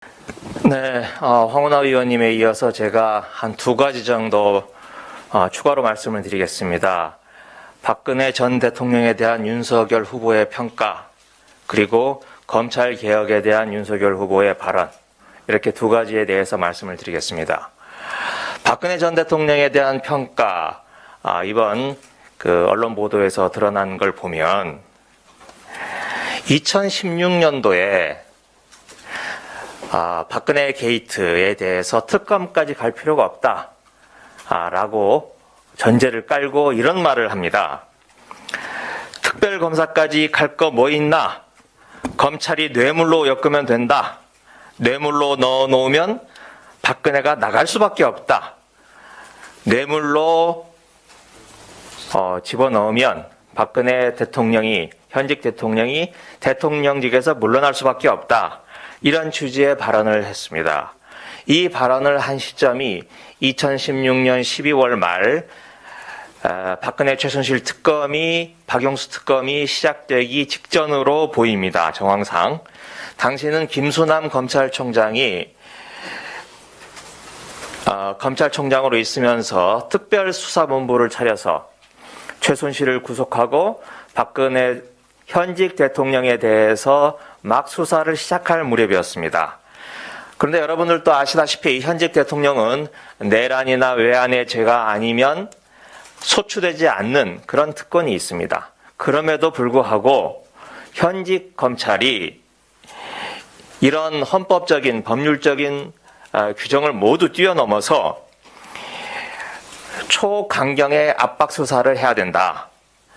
네, 황운하 의원님에 이어서 제가 한 두 가지 정도 추가로 말씀을 드리겠습니다. 박근혜 전 대통령에 대한 윤석열 후보의 평가, 그리고 검찰 개혁에 대한 윤석열 후보의 발언, 이렇게 두 가지에 대해서 말씀을 드리겠습니다. 박근혜 전 대통령에 대한 평가, 이번 언론 보도에서 드러난 걸 보면 2016년도에 박근혜 게이트에 대해서 특검까지 갈 필요가 없다 라고 전제를 깔고 이런 말을 합니다. 특별검사까지 갈 거 뭐 있나? 검찰이 뇌물로 엮으면 된다. 뇌물로 넣어놓으면 박근혜가 나갈 수밖에 없다. 뇌물로 집어넣으면 박근혜 대통령이, 현직 대통령이 대통령직에서 물러날 수밖에 없다. 이런 취지의 발언을 했습니다. 이 발언을 한 시점이 2016년 12월 말 박근혜 최순실 특검이, 박용수 특검이 시작되기 직전으로 보입니다. 정황상. 당시는 김수남 검찰총장이 검찰총장으로 있으면서 특별수사본부를 차려서 최순실을 구속하고 박근혜 현직 대통령에 대해서 막 수사를 시작할 무렵이었습니다. 그런데 여러분들도 아시다시피 현직 대통령은 내란이나 외환의 죄가 아니면 소추되지 않는 그런 특권이 있습니다. 그럼에도 불구하고 현직 검찰이 이런 헌법적인, 법률적인 규정을 모두 뛰어넘어서 초강경의 압박 수사를 해야 된다.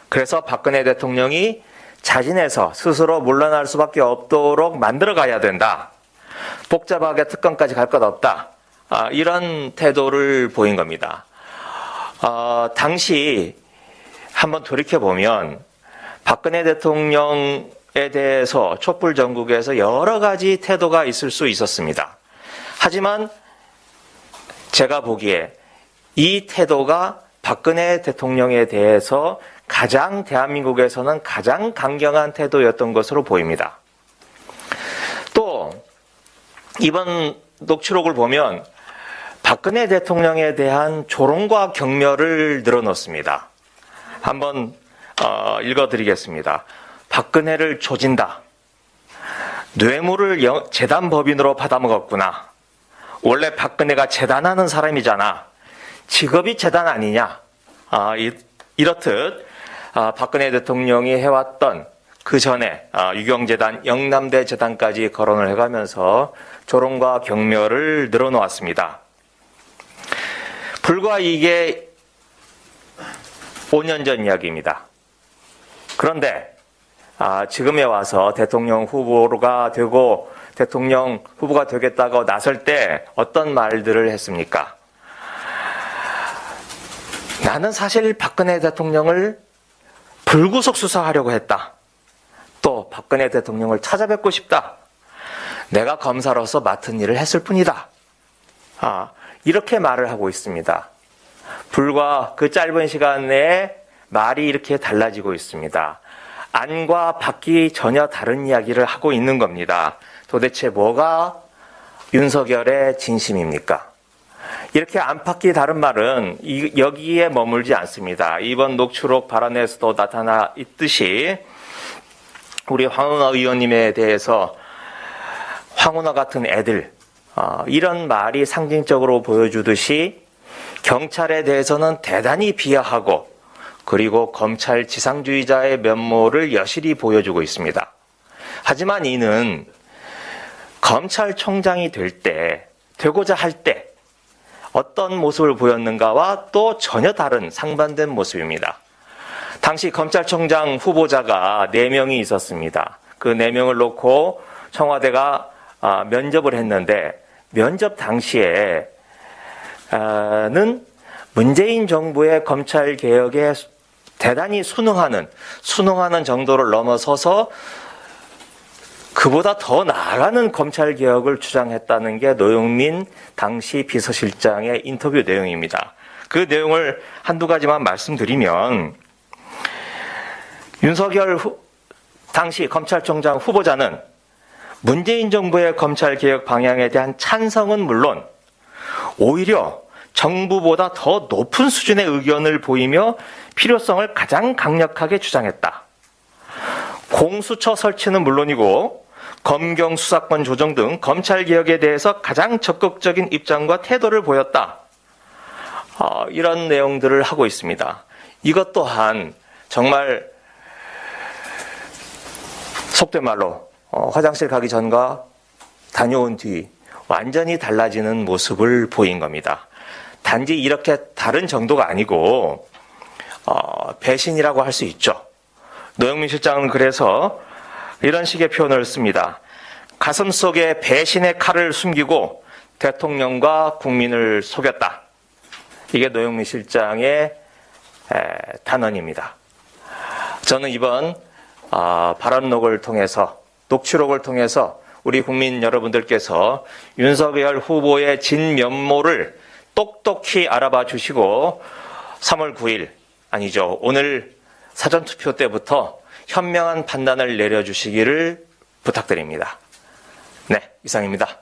그래서 박근혜 대통령이 자진해서 스스로 물러날 수밖에 없도록 만들어 가야 된다. 복잡하게 특검까지 갈 것 없다. 이런 태도를 보인 겁니다. 당시 한번 돌이켜보면 박근혜 대통령에 대해서 촛불 전국에서 여러 가지 태도가 있을 수 있었습니다. 하지만 제가 보기에 이 태도가 박근혜 대통령에 대해서 가장 대한민국에서는 가장 강경한 태도였던 것으로 보입니다. 또 이번 녹취록을 보면 박근혜 대통령에 대한 조롱과 경멸을 늘어놓습니다. 한번 읽어드리겠습니다. 박근혜를 조진다. 뇌물을 재단법인으로 받아먹었구나. 원래 박근혜가 재단하는 사람이잖아. 직업이 재단 아니냐. 이렇듯 박근혜 대통령이 해왔던 그 전에 유경재단, 영남대 재단까지 거론을 해가면서 조롱과 경멸을 늘어놓았습니다. 불과 이게 5년 전 이야기입니다. 그런데 지금에 와서 대통령 후보가 되고 대통령 후보가 되겠다고 나설 때 어떤 말들을 했습니까? 나는 사실 박근혜 대통령을 불구속 수사하려고 했다. 또 박근혜 대통령을 찾아뵙고 싶다. 내가 검사로서 맡은 일을 했을 뿐이다. 이렇게 말을 하고 있습니다. 불과 그 짧은 시간 내에 말이 이렇게 달라지고 있습니다. 안과 밖이 전혀 다른 이야기를 하고 있는 겁니다. 도대체 뭐가 윤석열의 진심입니까? 이렇게 안팎이 다른 말은 여기에 머물지 않습니다. 이번 녹취록 발언에서도 나타나 있듯이 우리 황운하 의원님에 대해서 황운하 같은 애들, 이런 말이 상징적으로 보여주듯이 경찰에 대해서는 대단히 비하하고 그리고 검찰 지상주의자의 면모를 여실히 보여주고 있습니다. 하지만 이는 검찰총장이 되고자 할 때 어떤 모습을 보였는가와 또 전혀 다른 상반된 모습입니다. 당시 검찰총장 후보자가 4명이 있었습니다. 그 4명을 놓고 청와대가 면접을 했는데 면접 당시에는 문재인 정부의 검찰개혁에 대단히 순응하는 정도를 넘어서서 그보다 더 나아가는 검찰개혁을 주장했다는 게 노영민 당시 비서실장의 인터뷰 내용입니다. 그 내용을 한두 가지만 말씀드리면 윤석열 당시 검찰총장 후보자는 문재인 정부의 검찰개혁 방향에 대한 찬성은 물론 오히려 정부보다 더 높은 수준의 의견을 보이며 필요성을 가장 강력하게 주장했다. 공수처 설치는 물론이고 검경 수사권 조정 등 검찰개혁에 대해서 가장 적극적인 입장과 태도를 보였다. 이런 내용들을 하고 있습니다. 이것 또한 정말 속된 말로 화장실 가기 전과 다녀온 뒤 완전히 달라지는 모습을 보인 겁니다. 단지 이렇게 다른 정도가 아니고 배신이라고 할 수 있죠. 노영민 실장은 그래서 이런 식의 표현을 씁니다. 가슴속에 배신의 칼을 숨기고 대통령과 국민을 속였다. 이게 노영민 실장의 단언입니다. 저는 이번 발언록을 통해서, 녹취록을 통해서 우리 국민 여러분들께서 윤석열 후보의 진면모를 똑똑히 알아봐 주시고 3월 9일, 아니죠, 오늘 사전투표 때부터 현명한 판단을 내려주시기를 부탁드립니다. 네, 이상입니다.